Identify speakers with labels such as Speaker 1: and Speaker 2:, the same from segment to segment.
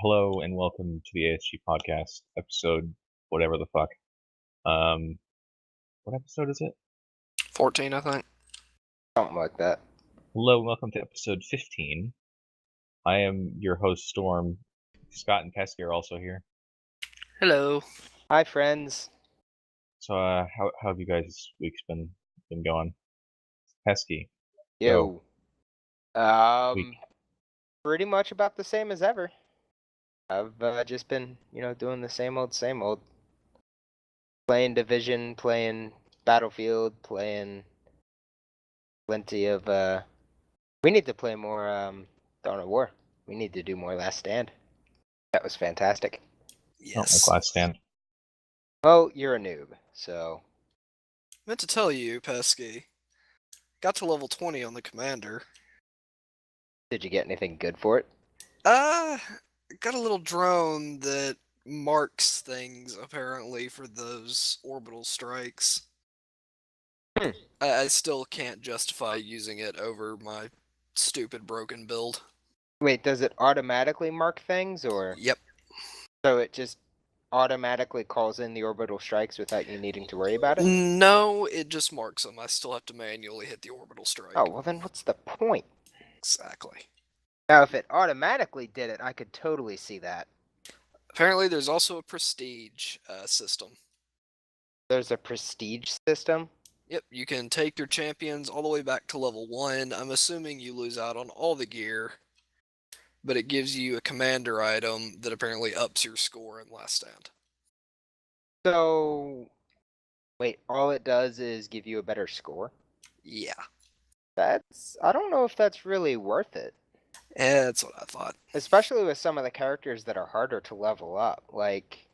Speaker 1: Hello and welcome to the ASG podcast, episode whatever the fuck. What episode is it?
Speaker 2: 14, I think.
Speaker 3: Something like that.
Speaker 1: Hello and welcome to episode 15. I am your host, Storm. Scott and Pesky are also here.
Speaker 2: Hello.
Speaker 3: Hi, friends.
Speaker 1: So, how have you guys' weeks been going? Pesky.
Speaker 3: Yo.
Speaker 1: Week.
Speaker 3: Pretty much about the same as ever. I've just been, doing the same old. Playing Division, playing Battlefield, playing plenty of, we need to play more, Dawn of War. We need to do more Last Stand. That was fantastic.
Speaker 2: Yes.
Speaker 1: Last Stand.
Speaker 3: Well, you're a noob, so.
Speaker 2: Meant to tell you, Pesky. Got to level 20 on the commander.
Speaker 3: Did you get anything good for it?
Speaker 2: Got a little drone that marks things, apparently, for those orbital strikes. I still can't justify using it over my stupid broken build.
Speaker 3: Wait, does it automatically mark things, or?
Speaker 2: Yep.
Speaker 3: So it just automatically calls in the orbital strikes without you needing to worry about it?
Speaker 2: No, it just marks them. I still have to manually hit the orbital strike.
Speaker 3: Oh, well then what's the point?
Speaker 2: Exactly.
Speaker 3: Now, if it automatically did it, I could totally see that.
Speaker 2: Apparently, there's also a prestige system.
Speaker 3: There's a prestige system?
Speaker 2: Yep, you can take your champions all the way back to level 1. I'm assuming you lose out on all the gear, but it gives you a commander item that apparently ups your score in Last Stand.
Speaker 3: So, wait, all it does is give you a better score?
Speaker 2: Yeah.
Speaker 3: I don't know if that's really worth it.
Speaker 2: Yeah, that's what I thought.
Speaker 3: Especially with some of the characters that are harder to level up. Like,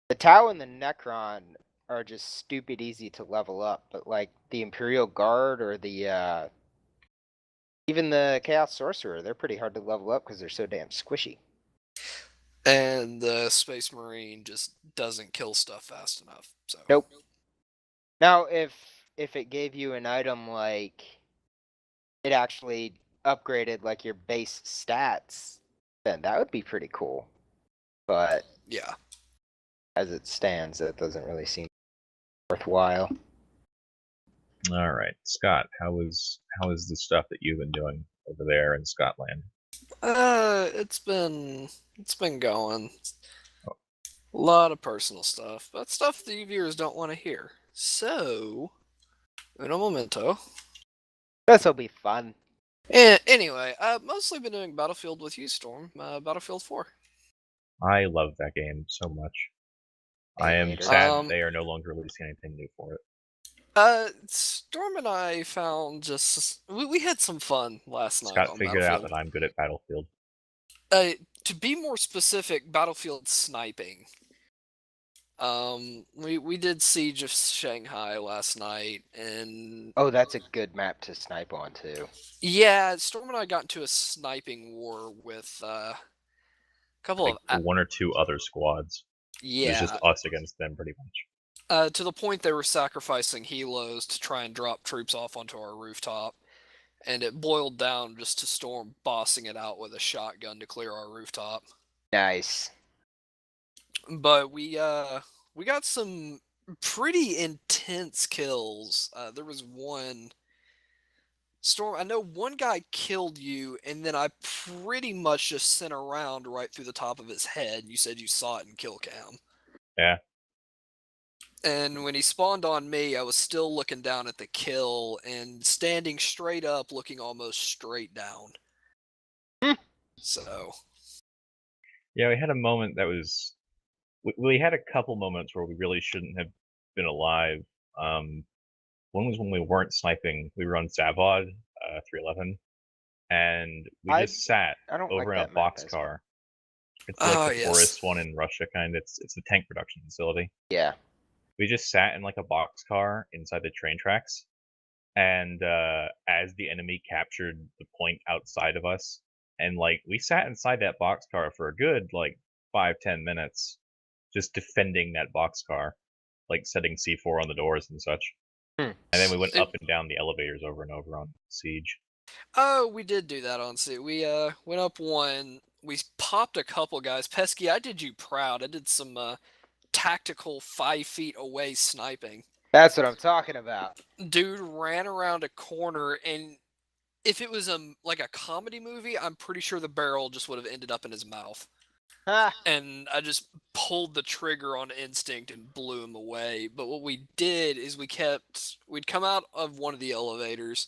Speaker 3: the Tau and the Necron are just stupid easy to level up, but like the Imperial Guard or the even the Chaos Sorcerer, they're pretty hard to level up because they're so damn squishy.
Speaker 2: And the Space Marine just doesn't kill stuff fast enough. So.
Speaker 3: Nope. Now, if it gave you an item like it actually upgraded like your base stats, then that would be pretty cool. But
Speaker 2: yeah,
Speaker 3: as it stands, that doesn't really seem worthwhile.
Speaker 1: All right, Scott, how is the stuff that you've been doing over there in Scotland?
Speaker 2: It's been going. A lot of personal stuff, but stuff the viewers don't want to hear. So, uno momento.
Speaker 3: This'll be fun.
Speaker 2: Anyway, I've mostly been doing Battlefield with you, Storm. Battlefield 4.
Speaker 1: I love that game so much. I am sad that they are no longer releasing anything new for it.
Speaker 2: Storm and I found we had some fun last night.
Speaker 1: Scott figured out that I'm good at Battlefield.
Speaker 2: To be more specific, Battlefield sniping. We did Siege of Shanghai last night, and
Speaker 3: oh, that's a good map to snipe on too.
Speaker 2: Yeah, Storm and I got into a sniping war with a couple of
Speaker 1: one or two other squads.
Speaker 2: Yeah,
Speaker 1: it was just us against them pretty much.
Speaker 2: To the point they were sacrificing helos to try and drop troops off onto our rooftop, and it boiled down just to Storm bossing it out with a shotgun to clear our rooftop.
Speaker 3: Nice.
Speaker 2: But we got some pretty intense kills. There was one. Storm, I know one guy killed you, and then I pretty much just sent a round right through the top of his head. You said you saw it in kill cam.
Speaker 1: Yeah.
Speaker 2: And when he spawned on me, I was still looking down at the kill and standing straight up, looking almost straight down. So.
Speaker 1: Yeah, we had a moment that was. We had a couple moments where we really shouldn't have been alive. One was when we weren't sniping. We were on Zavod 311, and we just sat over in a boxcar. It's like the forest one in Russia, kind of. It's the tank production facility.
Speaker 3: Yeah.
Speaker 1: We just sat in like a boxcar inside the train tracks, and as the enemy captured the point outside of us, and like we sat inside that boxcar for a good like 5-10 minutes, just defending that boxcar, like setting C4 on the doors and such. And then we went up and down the elevators over and over on Siege.
Speaker 2: Oh, we did do that on Siege. We went up one. We popped a couple guys. Pesky, I did you proud. I did some tactical 5 feet away sniping.
Speaker 3: That's what I'm talking about.
Speaker 2: Dude ran around a corner, and if it was like a comedy movie, I'm pretty sure the barrel just would have ended up in his mouth.
Speaker 3: Ha!
Speaker 2: And I just pulled the trigger on instinct and blew him away. But what we did is we'd come out of one of the elevators,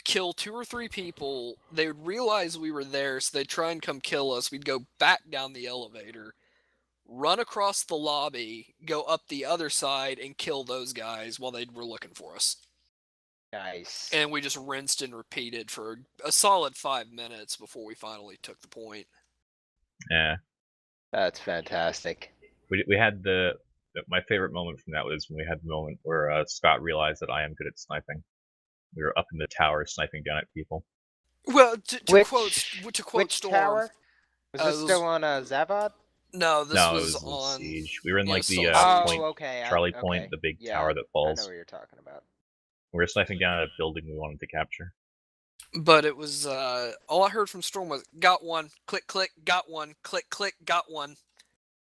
Speaker 2: kill 2 or 3 people. They would realize we were there, so they'd try and come kill us. We'd go back down the elevator, run across the lobby, go up the other side, and kill those guys while they were looking for us.
Speaker 3: Nice.
Speaker 2: And we just rinsed and repeated for a solid 5 minutes before we finally took the point.
Speaker 1: Yeah.
Speaker 3: That's fantastic.
Speaker 1: We had my favorite moment from that was when we had the moment where Scott realized that I am good at sniping. We were up in the tower sniping down at people.
Speaker 2: Well, to
Speaker 3: Which
Speaker 2: quote Storm,
Speaker 3: tower? Was this
Speaker 2: it
Speaker 3: still on Zavad?
Speaker 2: No, this
Speaker 1: No,
Speaker 2: was
Speaker 1: it was
Speaker 2: on
Speaker 1: Siege. We were in
Speaker 2: yeah,
Speaker 1: like the
Speaker 2: Siege.
Speaker 1: point,
Speaker 3: okay.
Speaker 1: Charlie Point,
Speaker 3: okay.
Speaker 1: the big
Speaker 3: Yeah,
Speaker 1: tower that
Speaker 3: I
Speaker 1: falls.
Speaker 3: know what you're talking about.
Speaker 1: We were sniping down at a building we wanted to capture.
Speaker 2: But it was all I heard from Storm was got one, click click, got one, click click, got one.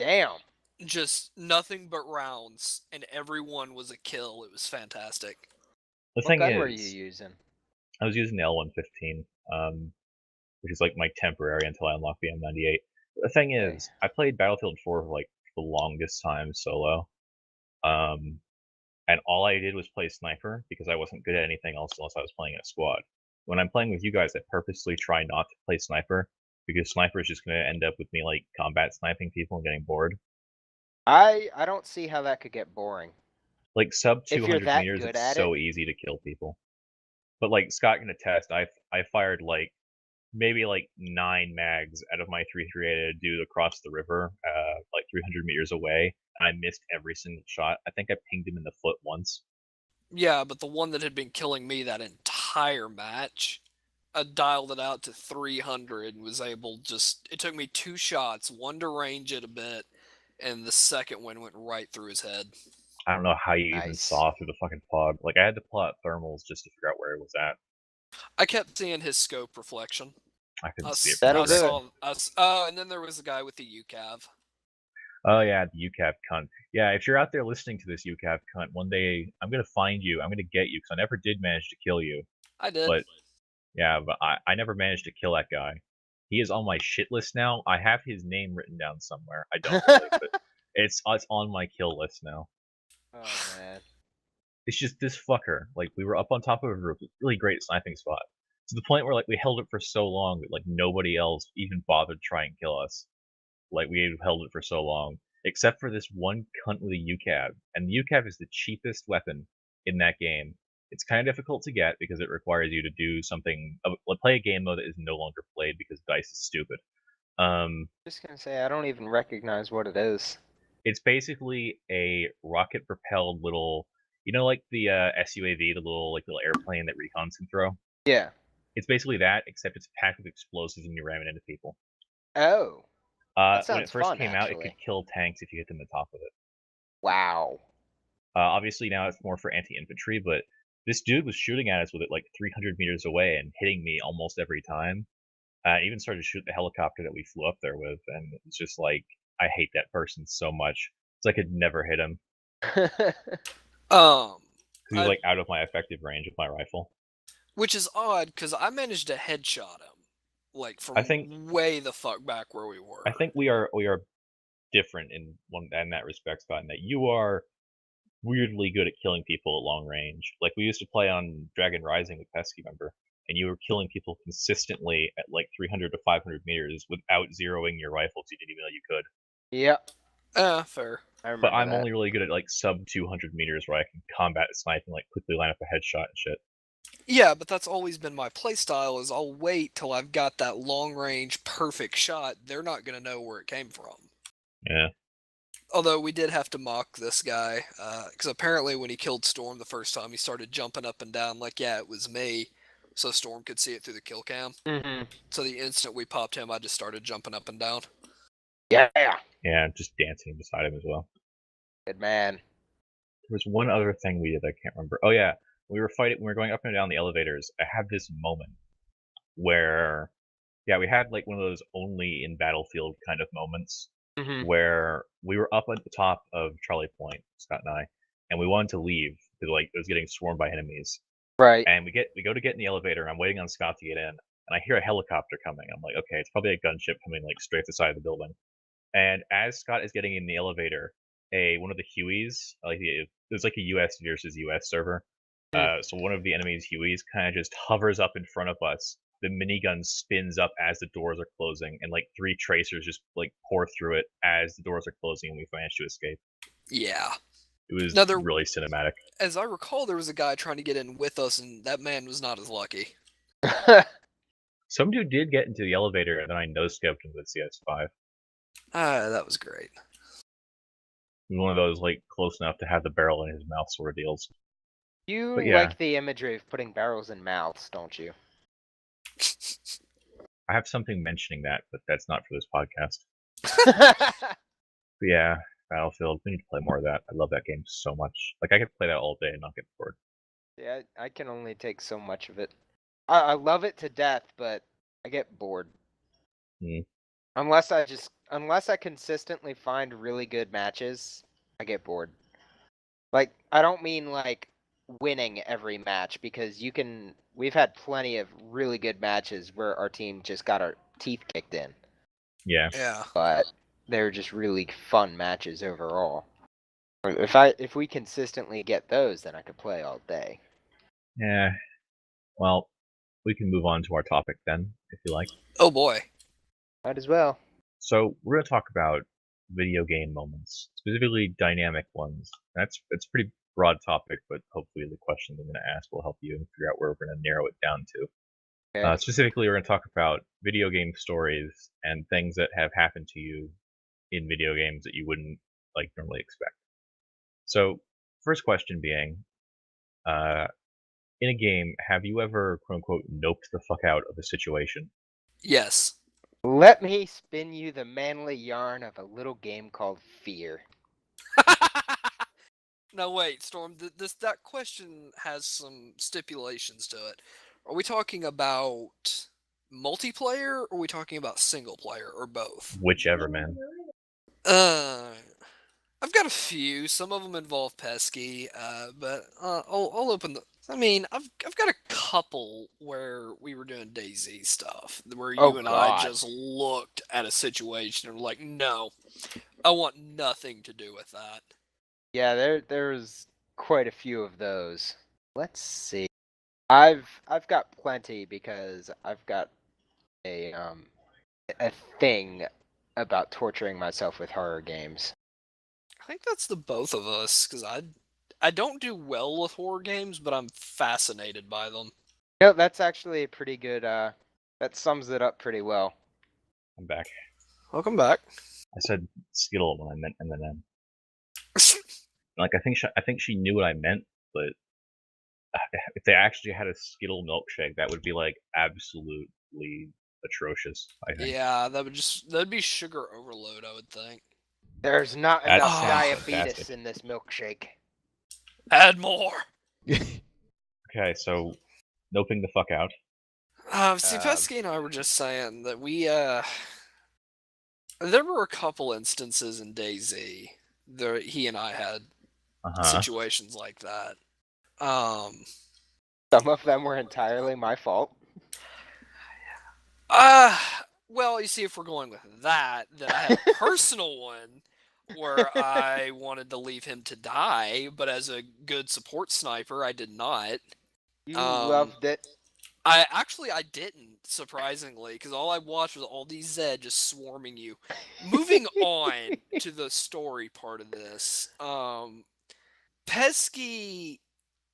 Speaker 3: Damn.
Speaker 2: Just nothing but rounds, and everyone was a kill. It was fantastic.
Speaker 1: The
Speaker 3: What
Speaker 1: thing
Speaker 3: gun
Speaker 1: is,
Speaker 3: were you using?
Speaker 1: I was using the L115, which is like my temporary until I unlock the M98. The thing is, I played Battlefield 4 for like the longest time solo, and all I did was play sniper because I wasn't good at anything else unless I was playing in a squad. When I'm playing with you guys, I purposely try not to play sniper because sniper is just going to end up with me like combat sniping people and getting bored.
Speaker 3: I don't see how that could get boring.
Speaker 1: Like sub
Speaker 3: If you're
Speaker 1: 200
Speaker 3: that
Speaker 1: meters,
Speaker 3: good
Speaker 1: it's
Speaker 3: at
Speaker 1: so easy to kill people. But like Scott can attest, I fired like maybe like 9 mags out of my 338 at a dude across the river, like 300 meters away, and I missed every single shot. I think I pinged him in the foot once.
Speaker 2: Yeah, but the one that had been killing me that entire match, I dialed it out to 300 and was able it took me 2 shots, one to range it a bit, and the second one went right through his head.
Speaker 1: I don't know how you even
Speaker 3: Nice.
Speaker 1: saw through the fucking fog. Like I had to pull out thermals just to figure out where it was at.
Speaker 2: I kept seeing his scope reflection.
Speaker 1: I couldn't see it.
Speaker 3: That'll do
Speaker 2: and then there was the guy with the UCAV.
Speaker 1: Oh yeah, the UCAV cunt. Yeah, if you're out there listening to this UCAV cunt, one day I'm gonna find you. I'm gonna get you because I never did manage to kill you.
Speaker 2: I did.
Speaker 1: But yeah, but I never managed to kill that guy. He is on my shit list now. I have his name written down somewhere. I don't really, but it's on my kill list now.
Speaker 3: Oh man.
Speaker 1: It's just this fucker. Like we were up on top of a really great sniping spot to the point where like we held it for so long that like nobody else even bothered to try and kill us. Like we held it for so long, except for this one cunt with a UCAV, and the UCAV is the cheapest weapon in that game. It's kind of difficult to get because it requires you to do something, play a game mode that is no longer played because DICE is stupid.
Speaker 3: Just gonna say I don't even recognize what it is.
Speaker 1: It's basically a rocket-propelled little, you know, like the SUAV, the little airplane that recons can throw.
Speaker 3: Yeah.
Speaker 1: It's basically that, except it's packed with explosives and you ram it into people.
Speaker 3: Oh. That
Speaker 1: When it
Speaker 3: sounds
Speaker 1: first
Speaker 3: fun,
Speaker 1: came out, it
Speaker 3: actually.
Speaker 1: could kill tanks if you hit them in the top of it.
Speaker 3: Wow.
Speaker 1: Obviously now it's more for anti-infantry, but this dude was shooting at us with it like 300 meters away and hitting me almost every time. Even started to shoot the helicopter that we flew up there with, and it's just like, I hate that person so much. It's like I could never hit him. Because he's like out of my effective range with my rifle.
Speaker 2: Which is odd, because I managed to headshot him, like from way the fuck back where we were.
Speaker 1: I think we are different in that respect, Scott, in that you are weirdly good at killing people at long range. Like we used to play on Dragon Rising with Pesky, remember? And you were killing people consistently at like 300 to 500 meters without zeroing your rifles. You didn't even know you could.
Speaker 3: Yep.
Speaker 2: Fair.
Speaker 1: But I'm only really good at like sub 200 meters where I can combat sniping, like quickly line up a headshot and shit.
Speaker 2: Yeah, but that's always been my playstyle, is I'll wait till I've got that long range perfect shot. They're not going to know where it came from.
Speaker 1: Yeah.
Speaker 2: Although we did have to mock this guy, because apparently when he killed Storm the first time, he started jumping up and down like, yeah, it was me, so Storm could see it through the kill cam.
Speaker 3: Mm-hmm.
Speaker 2: So the instant we popped him, I just started jumping up and down.
Speaker 3: Yeah.
Speaker 1: Yeah, just dancing beside him as well.
Speaker 3: Good man.
Speaker 1: There was one other thing we did I can't remember. Oh yeah, we were going up and down the elevators. I had this moment where Yeah, we had like one of those only in Battlefield kind of moments
Speaker 3: Mhm.
Speaker 1: where we were up at the top of Charlie Point, Scott and I, and we wanted to leave because like it was getting swarmed by enemies.
Speaker 3: Right.
Speaker 1: And we go to get in the elevator. And I'm waiting on Scott to get in, and I hear a helicopter coming. I'm like, okay, it's probably a gunship coming like straight to the side of the building. And as Scott is getting in the elevator, one of the Hueys, there's like a U.S. versus U.S. server.
Speaker 3: Mm.
Speaker 1: So one of the enemy's Hueys kind of just hovers up in front of us. The minigun spins up as the doors are closing, and like 3 tracers just like pour through it as the doors are closing, and we manage to escape.
Speaker 2: Yeah.
Speaker 1: It was
Speaker 2: Now, there,
Speaker 1: really cinematic.
Speaker 2: as I recall, there was a guy trying to get in with us, and that man was not as lucky.
Speaker 1: Some dude did get into the elevator, and then I no-scoped him with CS5.
Speaker 2: That was great.
Speaker 1: One of those like close enough to have the barrel in his mouth sort of deals.
Speaker 3: You
Speaker 1: But yeah.
Speaker 3: like the imagery of putting barrels in mouths, don't you?
Speaker 1: I have something mentioning that, but that's not for this podcast. But yeah, Battlefield. We need to play more of that. I love that game so much. Like I could play that all day and not get bored.
Speaker 3: Yeah, I can only take so much of it. I love it to death, but I get bored.
Speaker 1: Mm.
Speaker 3: Unless I consistently find really good matches, I get bored. Like, I don't mean like winning every match, because we've had plenty of really good matches where our team just got our teeth kicked in.
Speaker 1: Yeah.
Speaker 2: Yeah.
Speaker 3: But they're just really fun matches overall. If we consistently get those, then I could play all day.
Speaker 1: Yeah. Well, we can move on to our topic then, if you like.
Speaker 2: Oh boy.
Speaker 3: Might as well.
Speaker 1: So we're going to talk about video game moments, specifically dynamic ones. It's a pretty broad topic, but hopefully the questions I'm going to ask will help you figure out where we're going to narrow it down to.
Speaker 3: Okay.
Speaker 1: Specifically, we're going to talk about video game stories and things that have happened to you in video games that you wouldn't like normally expect. So, first question being, in a game, have you ever quote unquote noped the fuck out of a situation?
Speaker 2: Yes.
Speaker 3: Let me spin you the manly yarn of a little game called Fear.
Speaker 2: Now wait, Storm. That question has some stipulations to it. Are we talking about multiplayer, or are we talking about single player, or both?
Speaker 1: Whichever, man.
Speaker 2: I've got a few. Some of them involve Pesky, but I'll open the. I mean, I've got a couple where we were doing DayZ stuff, where you
Speaker 3: Oh,
Speaker 2: and I
Speaker 3: God.
Speaker 2: just looked at a situation and were like, no, I want nothing to do with that.
Speaker 3: Yeah, there's quite a few of those. Let's see. I've got plenty, because I've got a thing about torturing myself with horror games.
Speaker 2: I think that's the both of us, because I don't do well with horror games, but I'm fascinated by them.
Speaker 3: No, that's actually a pretty good. That sums it up pretty well.
Speaker 1: I'm back.
Speaker 2: Welcome back.
Speaker 1: I said Skittle when I meant M&M. Like I think she knew what I meant, but if they actually had a Skittle milkshake, that would be like absolutely atrocious. I think.
Speaker 2: Yeah, that'd be sugar overload, I would think.
Speaker 3: There's not
Speaker 1: That
Speaker 3: enough
Speaker 1: sounds
Speaker 3: diabetes
Speaker 1: fantastic.
Speaker 3: in this milkshake.
Speaker 2: Add more.
Speaker 1: Okay, so noping the fuck out.
Speaker 2: See, Pesky and I were just saying that there were a couple instances in DayZ that he and I had situations like that.
Speaker 3: Some of them were entirely my fault.
Speaker 2: Well, you see, if we're going with that, then I had a personal one where I wanted to leave him to die, but as a good support sniper, I did not.
Speaker 3: You loved it.
Speaker 2: I didn't, surprisingly, because all I watched was all these Zed just swarming you. Moving on to the story part of this, Pesky...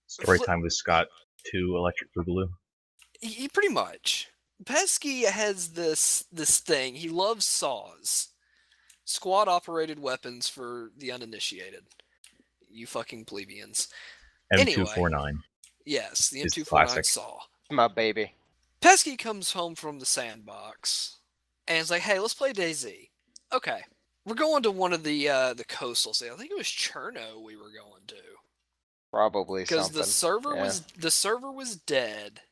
Speaker 1: Story time with Scott 2 Electric Boogaloo.
Speaker 2: He pretty much. Pesky has this thing. He loves saws. Squad-operated weapons for the uninitiated. You fucking plebeians.
Speaker 1: M249.
Speaker 2: Anyway, yes, the
Speaker 1: It's
Speaker 2: M249
Speaker 1: classic.
Speaker 2: saw.
Speaker 3: My baby.
Speaker 2: Pesky comes home from the sandbox, and is like, hey, let's play DayZ. Okay. We're going to one of the coastal cities. I think it was Cherno we were going to.
Speaker 3: Probably something.
Speaker 2: Because the server was dead,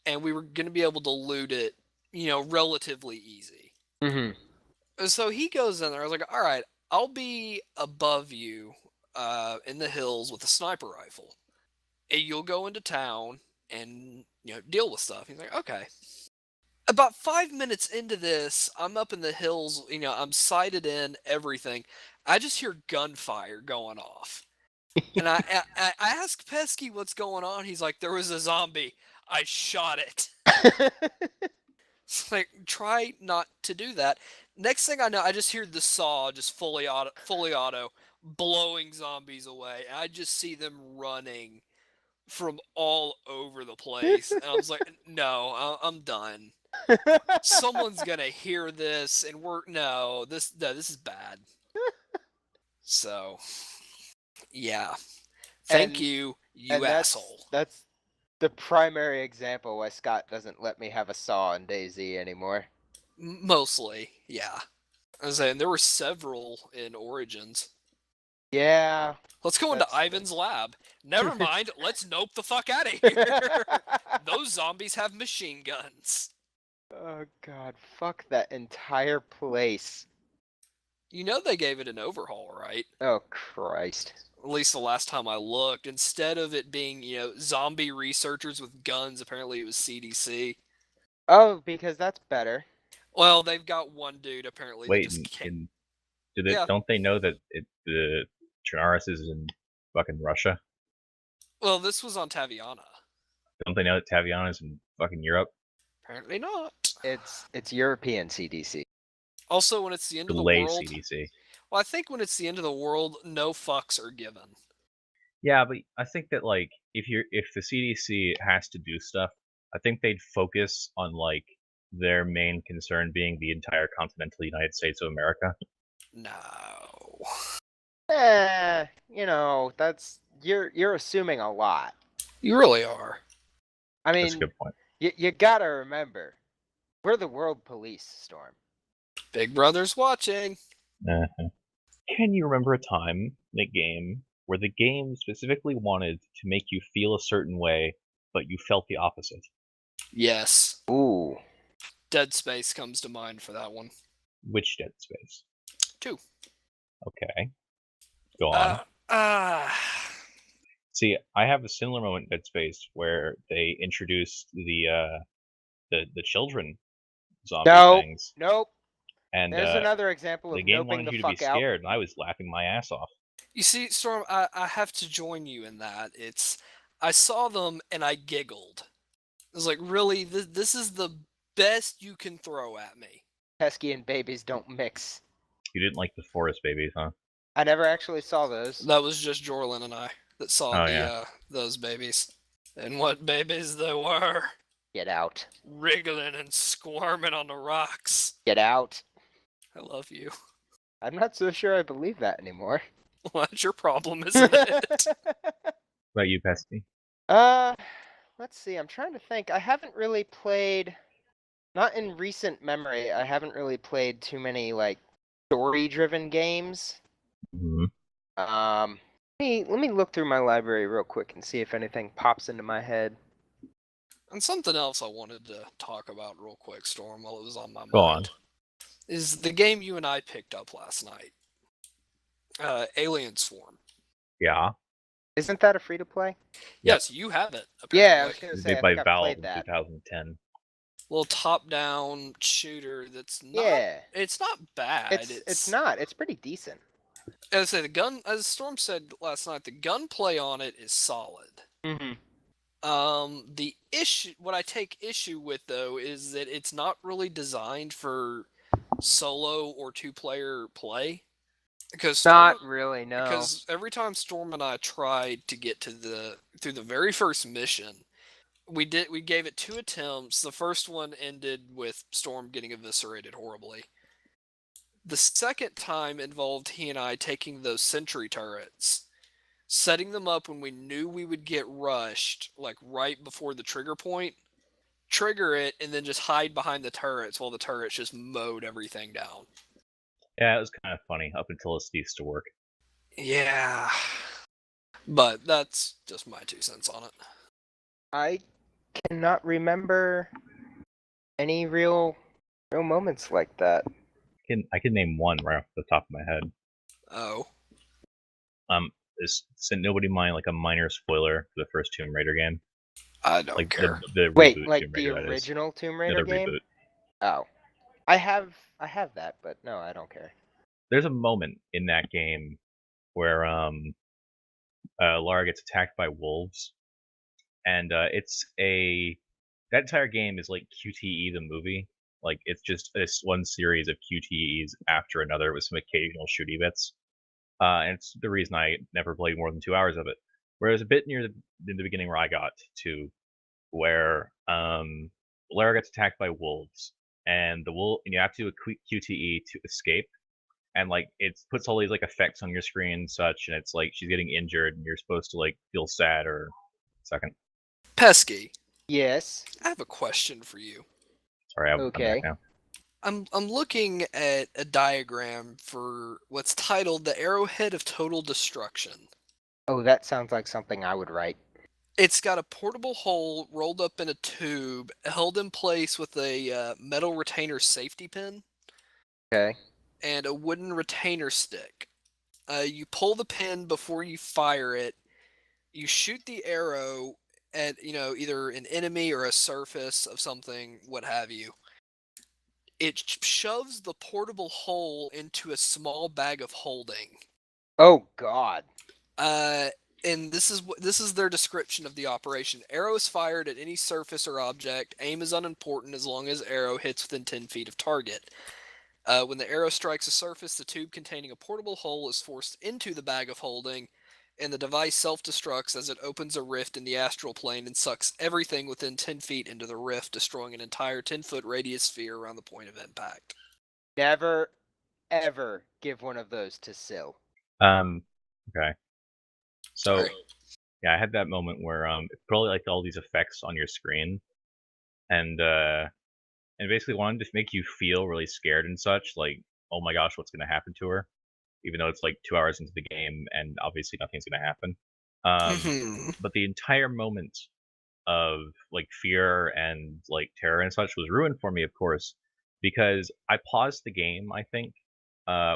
Speaker 2: and we were going to be able to loot it relatively easy.
Speaker 3: Mm-hmm.
Speaker 2: So he goes in there. I was like, all right, I'll be above you in the hills with a sniper rifle. And you'll go into town and deal with stuff. He's like, okay. About 5 minutes into this, I'm up in the hills. I'm sighted in everything. I just hear gunfire going off. And I ask Pesky what's going on. He's like, there was a zombie. I shot it. It's like, try not to do that. Next thing I know, I just hear the saw just fully auto blowing zombies away. And I just see them running from all over the place. And I was like, no, I'm done. Someone's gonna hear this, and this is bad. So, yeah. Thank
Speaker 3: And
Speaker 2: you,
Speaker 3: and
Speaker 2: asshole.
Speaker 3: that's the primary example why Scott doesn't let me have a saw in DayZ anymore.
Speaker 2: Mostly, yeah. I was saying there were several in Origins.
Speaker 3: Yeah.
Speaker 2: Let's go into Ivan's lab. Never mind. Let's nope the fuck out of here. Those zombies have machine guns.
Speaker 3: Oh god, fuck that entire place.
Speaker 2: They gave it an overhaul, right?
Speaker 3: Oh Christ.
Speaker 2: At least the last time I looked. Instead of it being, zombie researchers with guns, apparently it was CDC.
Speaker 3: Oh, because that's better.
Speaker 2: Well, they've got one dude apparently that
Speaker 1: Wait,
Speaker 2: just can't.
Speaker 1: don't they know that the Chernarus is in fucking Russia?
Speaker 2: Well, this was on Taviana.
Speaker 1: Don't they know that Taviana is in fucking Europe?
Speaker 2: Apparently not.
Speaker 3: It's European CDC.
Speaker 2: Also, when it's the end of the
Speaker 1: Delay
Speaker 2: world.
Speaker 1: CDC.
Speaker 2: Well, I think when it's the end of the world, no fucks are given.
Speaker 1: Yeah, but I think that if the CDC has to do stuff, I think they'd focus on their main concern being the entire continental United States of America.
Speaker 2: No.
Speaker 3: That's you're assuming a lot.
Speaker 2: You really are.
Speaker 3: I mean,
Speaker 1: That's a good point.
Speaker 3: You gotta remember, we're the world police, Storm.
Speaker 2: Big Brother's watching.
Speaker 1: Uh-huh. Can you remember a time in a game where the game specifically wanted to make you feel a certain way, but you felt the opposite?
Speaker 2: Yes.
Speaker 3: Ooh.
Speaker 2: Dead Space comes to mind for that one.
Speaker 1: Which Dead Space?
Speaker 2: 2.
Speaker 1: Okay. Go on. See, I have a similar moment in Dead Space where they introduced the children zombie things.
Speaker 3: Nope.
Speaker 1: And
Speaker 3: there's another example of
Speaker 1: the game
Speaker 3: noping
Speaker 1: wanted
Speaker 3: the
Speaker 1: you to be
Speaker 3: fuck out.
Speaker 1: scared, and I was laughing my ass off.
Speaker 2: You see, Storm, I have to join you in that. I saw them and I giggled. I was like, really? This is the best you can throw at me.
Speaker 3: Pesky and babies don't mix.
Speaker 1: You didn't like the forest babies, huh?
Speaker 3: I never actually saw those.
Speaker 2: That was just Jorlin and I that saw those babies. And what babies they were.
Speaker 3: Get out.
Speaker 2: Wriggling and squirming on the rocks.
Speaker 3: Get out.
Speaker 2: I love you.
Speaker 3: I'm not so sure I believe that anymore.
Speaker 2: Well, that's your problem, isn't it?
Speaker 1: What about you, Pesky?
Speaker 3: Let's see. I'm trying to think. I haven't really played, not in recent memory, I haven't really played too many story-driven games.
Speaker 1: Mm-hmm.
Speaker 3: Let me look through my library real quick and see if anything pops into my head.
Speaker 2: And something else I wanted to talk about real quick, Storm, while it was on my mind.
Speaker 1: Go on.
Speaker 2: Is the game you and I picked up last night. Alien Swarm.
Speaker 1: Yeah.
Speaker 3: Isn't that a free-to-play?
Speaker 2: Yes, you have it, apparently.
Speaker 3: Yeah, I was going to say,
Speaker 1: Made by
Speaker 3: I think
Speaker 1: Valve
Speaker 3: played
Speaker 1: in
Speaker 3: that.
Speaker 1: 2010.
Speaker 2: Little top-down shooter that's not...
Speaker 3: Yeah.
Speaker 2: It's not bad.
Speaker 3: It's not. It's pretty decent.
Speaker 2: As I say, as Storm said last night, the gunplay on it is solid.
Speaker 3: Mm-hmm.
Speaker 2: The issue, what I take issue with though, is that it's not really designed for solo or two-player play. Because
Speaker 3: not really, no.
Speaker 2: Because every time Storm and I tried to get through the very first mission, we gave it 2 attempts. The first one ended with Storm getting eviscerated horribly. The second time involved he and I taking those sentry turrets, setting them up when we knew we would get rushed, right before the trigger point, trigger it, and then just hide behind the turrets while the turrets just mowed everything down.
Speaker 1: Yeah, it was kind of funny up until it ceased to work.
Speaker 2: Yeah. But that's just my 2 cents on it.
Speaker 3: I cannot remember any real moments like that.
Speaker 1: I can name one right off the top of my head.
Speaker 2: Oh.
Speaker 1: So nobody mind like a minor spoiler for the first Tomb Raider game,
Speaker 2: I don't
Speaker 1: like
Speaker 2: care.
Speaker 1: the
Speaker 3: Wait,
Speaker 1: reboot
Speaker 3: like
Speaker 1: Tomb
Speaker 3: the
Speaker 1: Raider, that is.
Speaker 3: original Tomb
Speaker 1: No,
Speaker 3: Raider
Speaker 1: the
Speaker 3: game?
Speaker 1: reboot.
Speaker 3: Oh, I have that, but no, I don't care.
Speaker 1: There's a moment in that game where Lara gets attacked by wolves, and that entire game is like QTE the movie. Like it's just this one series of QTEs after another with some occasional shooty bits. And it's the reason I never played more than 2 hours of it. Whereas a bit near the beginning where I got to, where Lara gets attacked by wolves, and you have to do a QTE to escape, and like it puts all these like effects on your screen and such, and it's like she's getting injured, and you're supposed to like feel sad or second.
Speaker 2: Pesky,
Speaker 3: Yes.
Speaker 2: I have a question for you.
Speaker 1: Sorry, I'm back
Speaker 3: Okay.
Speaker 1: now.
Speaker 2: I'm looking at a diagram for what's titled the Arrowhead of Total Destruction.
Speaker 3: Oh, that sounds like something I would write.
Speaker 2: It's got a portable hole rolled up in a tube, held in place with a metal retainer safety pin.
Speaker 3: Okay.
Speaker 2: And a wooden retainer stick. You pull the pin before you fire it. You shoot the arrow at either an enemy or a surface of something, what have you. It shoves the portable hole into a small bag of holding.
Speaker 3: Oh God.
Speaker 2: And this is their description of the operation. Arrow is fired at any surface or object. Aim is unimportant as long as arrow hits within 10 feet of target. When the arrow strikes a surface, the tube containing a portable hole is forced into the bag of holding, and the device self-destructs as it opens a rift in the astral plane and sucks everything within 10 feet into the rift, destroying an entire 10-foot radius sphere around the point of impact.
Speaker 3: Never, ever give one of those to Syl.
Speaker 1: Okay. So
Speaker 2: Sorry.
Speaker 1: yeah, I had that moment where it probably like all these effects on your screen, and basically wanted to make you feel really scared and such, like, oh my gosh, what's gonna happen to her? Even though it's like 2 hours into the game and obviously nothing's gonna happen. But the entire moment of like fear and like terror and such was ruined for me, of course, because I paused the game, I think,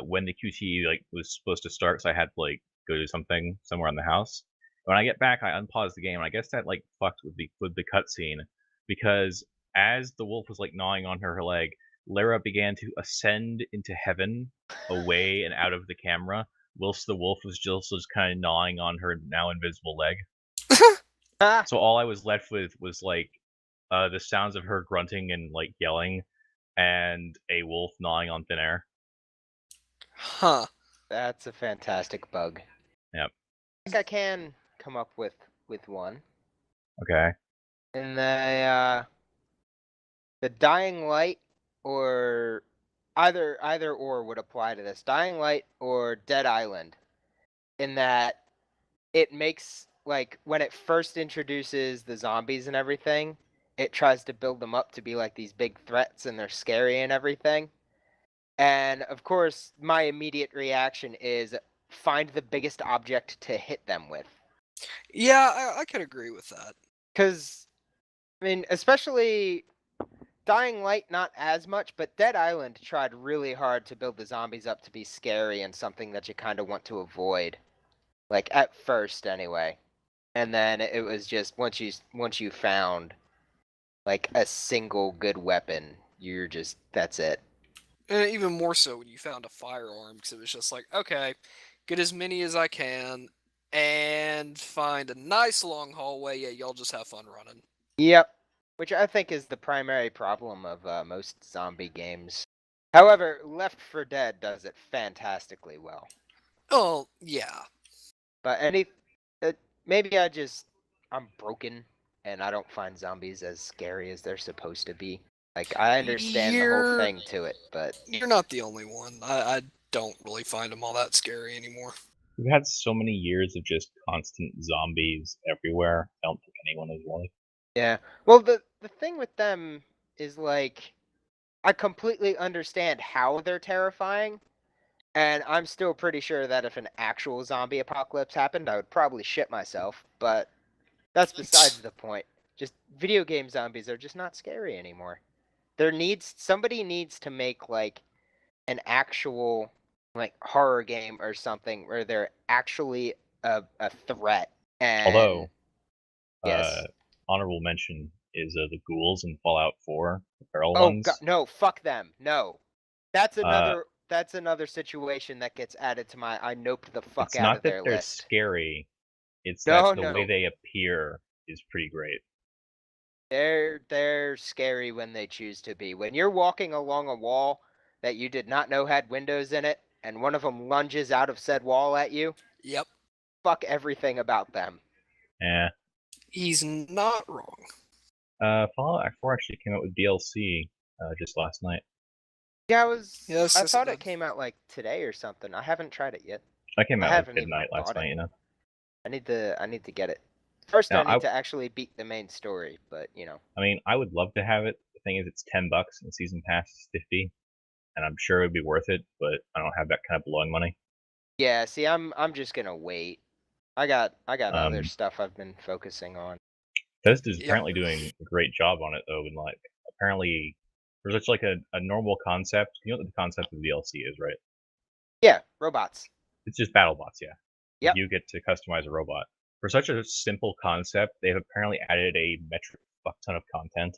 Speaker 1: when the QTE like was supposed to start, so I had to like go do something somewhere in the house. When I get back, I unpause the game, and I guess that like fucked with the cutscene, because as the wolf was like gnawing on her leg, Lara began to ascend into heaven, away and out of the camera, whilst the wolf was just kind of gnawing on her now invisible leg. So all I was left with was like the sounds of her grunting and like yelling, and a wolf gnawing on thin air.
Speaker 2: Huh.
Speaker 3: That's a fantastic bug.
Speaker 1: Yep.
Speaker 3: I think I can come up with one.
Speaker 1: Okay.
Speaker 3: And the Dying Light, or either or would apply to this. Dying Light or Dead Island, in that it makes, like, when it first introduces the zombies and everything, it tries to build them up to be like these big threats and they're scary and everything. And of course, my immediate reaction is find the biggest object to hit them with.
Speaker 2: Yeah, I could agree with that.
Speaker 3: Because, I mean, especially Dying Light, not as much, but Dead Island tried really hard to build the zombies up to be scary and something that you kind of want to avoid. Like, at first, anyway. And then it was just, once you found, like, a single good weapon, you're just, that's it.
Speaker 2: And even more so when you found a firearm, because it was just like, okay, get as many as I can, and find a nice long hallway. Yeah, y'all just have fun running.
Speaker 3: Yep. Which I think is the primary problem of most zombie games. However, Left 4 Dead does it fantastically well.
Speaker 2: Oh, yeah.
Speaker 3: But maybe I'm broken and I don't find zombies as scary as they're supposed to be. Like, I understand the whole thing to it, but
Speaker 2: You're not the only one. I don't really find them all that scary anymore.
Speaker 1: We've had so many years of just constant zombies everywhere. I don't think anyone is really.
Speaker 3: yeah. Well, the thing with them is, like, I completely understand how they're terrifying, and I'm still pretty sure that if an actual zombie apocalypse happened, I would probably shit myself, but that's besides the point. Just video game zombies are just not scary anymore. somebody needs to make like an actual like horror game or something where they're actually a threat. And
Speaker 1: Although,
Speaker 3: yes.
Speaker 1: honorable mention is the ghouls in Fallout 4, the feral
Speaker 3: Oh
Speaker 1: ones.
Speaker 3: God, no, fuck them. No. That's another situation that gets added to my I noped the fuck
Speaker 1: It's
Speaker 3: out
Speaker 1: not
Speaker 3: of
Speaker 1: that
Speaker 3: their
Speaker 1: they're
Speaker 3: list.
Speaker 1: scary, it's that
Speaker 3: No,
Speaker 1: the way
Speaker 3: no.
Speaker 1: they appear is pretty great.
Speaker 3: They're scary when they choose to be. When you're walking along a wall that you did not know had windows in it, and one of them lunges out of said wall at you,
Speaker 2: Yep.
Speaker 3: fuck everything about them.
Speaker 1: Eh.
Speaker 2: He's not wrong.
Speaker 1: Fallout 4 actually came out with DLC just last night.
Speaker 3: Yeah,
Speaker 2: Yes,
Speaker 3: I
Speaker 2: yes,
Speaker 3: thought
Speaker 2: it
Speaker 3: it
Speaker 2: did.
Speaker 3: came out like today or something. I haven't tried it yet.
Speaker 1: I came
Speaker 3: I
Speaker 1: out like
Speaker 3: haven't even
Speaker 1: midnight last
Speaker 3: bought
Speaker 1: night,
Speaker 3: it.
Speaker 1: you know.
Speaker 3: I need to get it. First,
Speaker 1: No,
Speaker 3: I need to actually beat the main story, but you know.
Speaker 1: I mean, I would love to have it. The thing is, it's $10 and the season pass is 50, and I'm sure it would be worth it, but I don't have that kind of blowing money.
Speaker 3: Yeah, see, I'm just gonna wait. I got other
Speaker 1: Um,
Speaker 3: stuff I've been focusing on.
Speaker 1: Bethesda's
Speaker 2: Yep.
Speaker 1: apparently doing a great job on it, though, and like apparently there's such like a normal concept. You know what the concept of DLC is, right?
Speaker 3: Yeah, robots.
Speaker 1: It's just battle bots, yeah.
Speaker 3: Yep.
Speaker 1: You get to customize a robot. For such a simple concept, they've apparently added a metric fuck ton of content.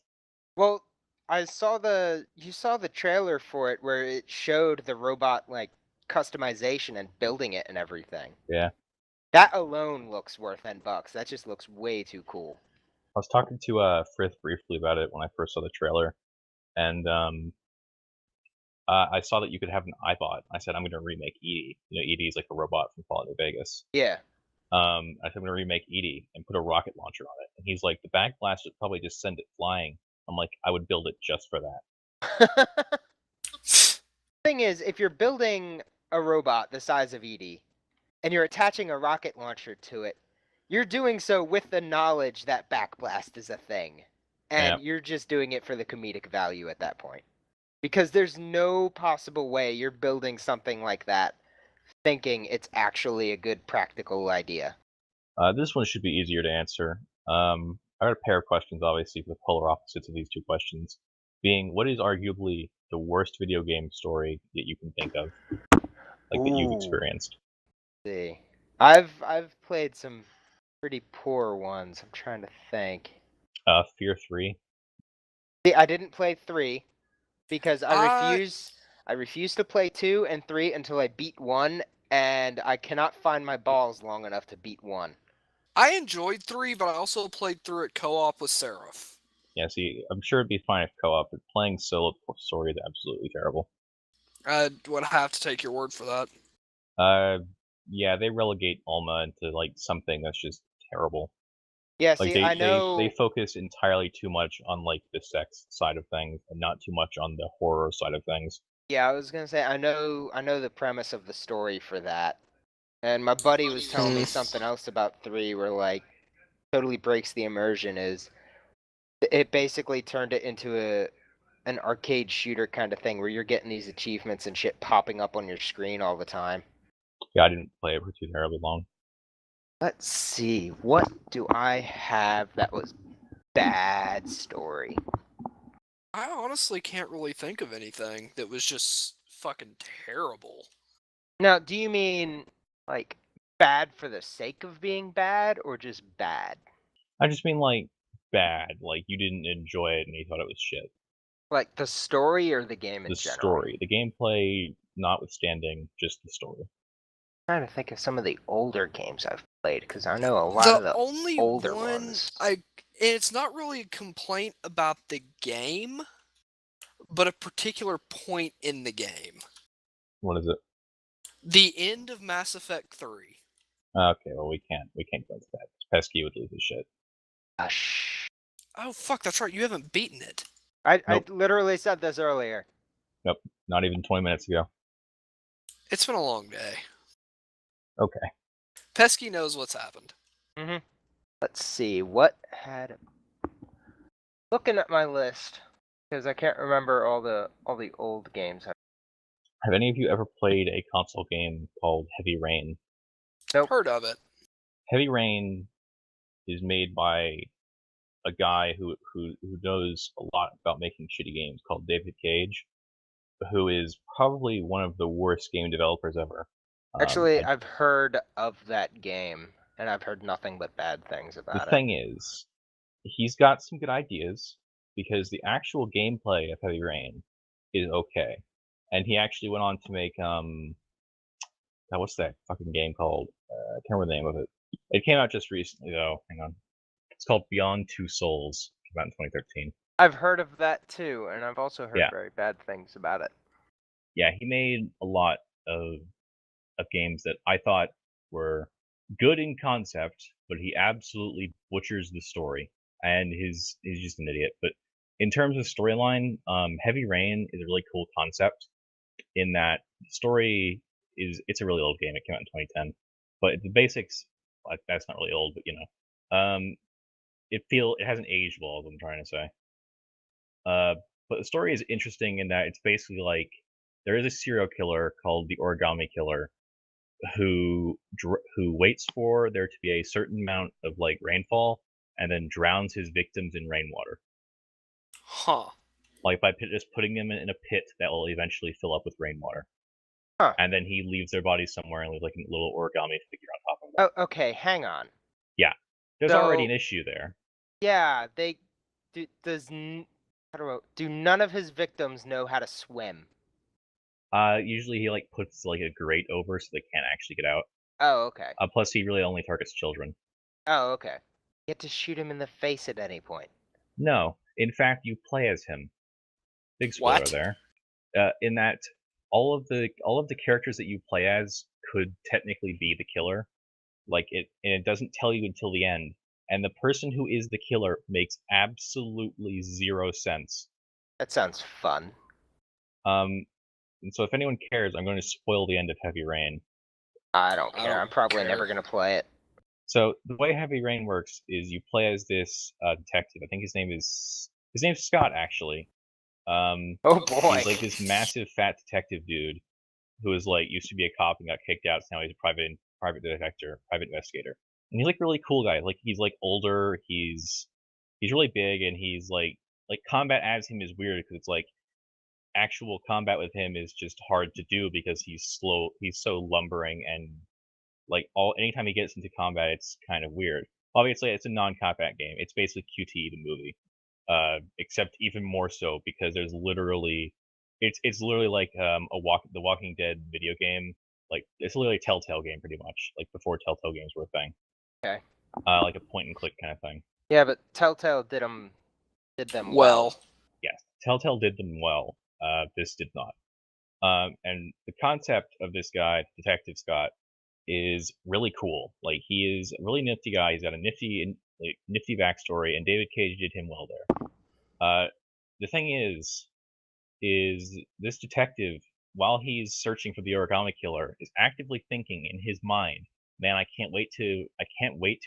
Speaker 3: Well, you saw the trailer for it where it showed the robot like customization and building it and everything.
Speaker 1: Yeah.
Speaker 3: That alone looks worth $10. That just looks way too cool.
Speaker 1: I was talking to Frith briefly about it when I first saw the trailer, and I saw that you could have an iBot. I said I'm going to remake Edie. You know, Edie is like a robot from Fallout New Vegas.
Speaker 3: Yeah.
Speaker 1: I said I'm going to remake Edie and put a rocket launcher on it. And he's like, the backblast would probably just send it flying. I'm like, I would build it just for that.
Speaker 3: Thing is, if you're building a robot the size of Edie and you're attaching a rocket launcher to it, you're doing so with the knowledge that backblast is a thing. And you're just doing it for the comedic value at that point. Because there's no possible way you're building something like that thinking it's actually a good practical idea.
Speaker 1: This one should be easier to answer. I got a pair of questions, obviously, for the polar opposites of these two questions. Being, what is arguably the worst video game story that you can think of, like that you've experienced?
Speaker 3: Let's see, I've played some pretty poor ones. I'm trying to think.
Speaker 1: Fear 3.
Speaker 3: See, I didn't play 3 because I refuse to play 2 and 3 until I beat 1, and I cannot find my balls long enough to beat 1.
Speaker 2: I enjoyed 3, but I also played through it co-op with Seraph.
Speaker 1: Yeah, see, I'm sure it'd be fine if co-op, but playing solo story is absolutely terrible.
Speaker 2: I would have to take your word for that.
Speaker 1: Yeah, they relegate Alma into like something that's just terrible.
Speaker 3: Yeah,
Speaker 1: Like
Speaker 3: see, I know
Speaker 1: they focus entirely too much on like the sex side of things and not too much on the horror side of things.
Speaker 3: Yeah, I was gonna say I know the premise of the story for that, and my buddy was telling me something else about 3 where like totally breaks the immersion. Is it basically turned it into an arcade shooter kind of thing where you're getting these achievements and shit popping up on your screen all the time.
Speaker 1: Yeah, I didn't play it for too terribly long.
Speaker 3: Let's see, what do I have that was bad story?
Speaker 2: I honestly can't really think of anything that was just fucking terrible.
Speaker 3: Now, do you mean like bad for the sake of being bad or just bad?
Speaker 1: I just mean like bad, like you didn't enjoy it and you thought it was shit.
Speaker 3: Like the story or the game in
Speaker 1: The
Speaker 3: general?
Speaker 1: story, the gameplay notwithstanding, just the story.
Speaker 3: I'm trying to think of some of the older games I've played because I know a lot of the
Speaker 2: only
Speaker 3: older
Speaker 2: one
Speaker 3: ones.
Speaker 2: it's not really a complaint about the game, but a particular point in the game.
Speaker 1: What is it?
Speaker 2: The end of Mass Effect 3.
Speaker 1: Okay, well we can't go into that. Pesky would lose his shit.
Speaker 3: Gosh.
Speaker 2: Oh fuck, that's right. You haven't beaten it.
Speaker 3: I
Speaker 1: Nope.
Speaker 3: literally said this earlier.
Speaker 1: Nope, not even 20 minutes ago.
Speaker 2: It's been a long day.
Speaker 1: Okay.
Speaker 2: Pesky knows what's happened.
Speaker 3: Mm-hmm. Let's see, what had... Looking at my list, because I can't remember all the old games.
Speaker 1: Have any of you ever played a console game called Heavy Rain?
Speaker 3: Nope.
Speaker 2: Heard of it.
Speaker 1: Heavy Rain is made by a guy who knows a lot about making shitty games called David Cage, who is probably one of the worst game developers ever.
Speaker 3: Actually, I've heard of that game, and I've heard nothing but bad things
Speaker 1: The
Speaker 3: about it.
Speaker 1: thing is, he's got some good ideas because the actual gameplay of Heavy Rain is okay, and he actually went on to make what's that fucking game called? I can't remember the name of it. It came out just recently though. Hang on, it's called Beyond Two Souls. It came out in 2013.
Speaker 3: I've heard of that too, and I've also heard
Speaker 1: Yeah.
Speaker 3: very bad things about it.
Speaker 1: Yeah, he made a lot of games that I thought were good in concept, but he absolutely butchers the story, and he's just an idiot. But in terms of storyline, Heavy Rain is a really cool concept in that the story it's a really old game. It came out in 2010, but the basics, like, that's not really old, but it hasn't aged well, is what I'm trying to say. But the story is interesting in that it's basically like there is a serial killer called the Origami Killer who waits for there to be a certain amount of like rainfall and then drowns his victims in rainwater.
Speaker 2: Huh.
Speaker 1: Like by just putting them in a pit that will eventually fill up with rainwater.
Speaker 3: Huh.
Speaker 1: And then he leaves their bodies somewhere and leaves like a little origami figure on top of them.
Speaker 3: Oh, okay, hang on.
Speaker 1: Yeah. There's already an issue there.
Speaker 3: Yeah, do none of his victims know how to swim?
Speaker 1: Usually he like puts like a grate over so they can't actually get out.
Speaker 3: Oh, okay.
Speaker 1: Plus he really only targets children.
Speaker 3: Oh, okay. You get to shoot him in the face at any point.
Speaker 1: No, in fact, you play as him. Big spoiler
Speaker 2: What?
Speaker 1: there. In that all of the characters that you play as could technically be the killer. Like and it doesn't tell you until the end. And the person who is the killer makes absolutely zero sense.
Speaker 3: That sounds fun.
Speaker 1: And so if anyone cares, I'm going to spoil the end of Heavy Rain.
Speaker 3: I don't care.
Speaker 2: don't
Speaker 3: I'm probably
Speaker 2: care.
Speaker 3: never gonna play it.
Speaker 1: So the way Heavy Rain works is you play as this detective. I think his name's Scott, actually.
Speaker 3: Oh boy.
Speaker 1: He's like this massive fat detective dude who is like used to be a cop and got kicked out, so now he's a private investigator. And he's like a really cool guy. Like he's like older, he's really big, and he's like combat as him is weird because it's like actual combat with him is just hard to do because he's slow. He's so lumbering, and like anytime he gets into combat, it's kind of weird. Obviously, it's a non-combat game. It's basically QT the movie, except even more so because there's literally it's literally like the Walking Dead video game. Like it's literally a Telltale game pretty much, like before Telltale games were a thing.
Speaker 3: Okay.
Speaker 1: Like a point and click kind of thing.
Speaker 3: Yeah, but Telltale did them well.
Speaker 1: Yes, Telltale did them well. This did not. And the concept of this guy, Detective Scott, is really cool. Like he is a really nifty guy. He's got a nifty backstory, and David Cage did him well there. The thing is this detective, while he's searching for the Origami Killer, is actively thinking in his mind, "Man, I can't wait to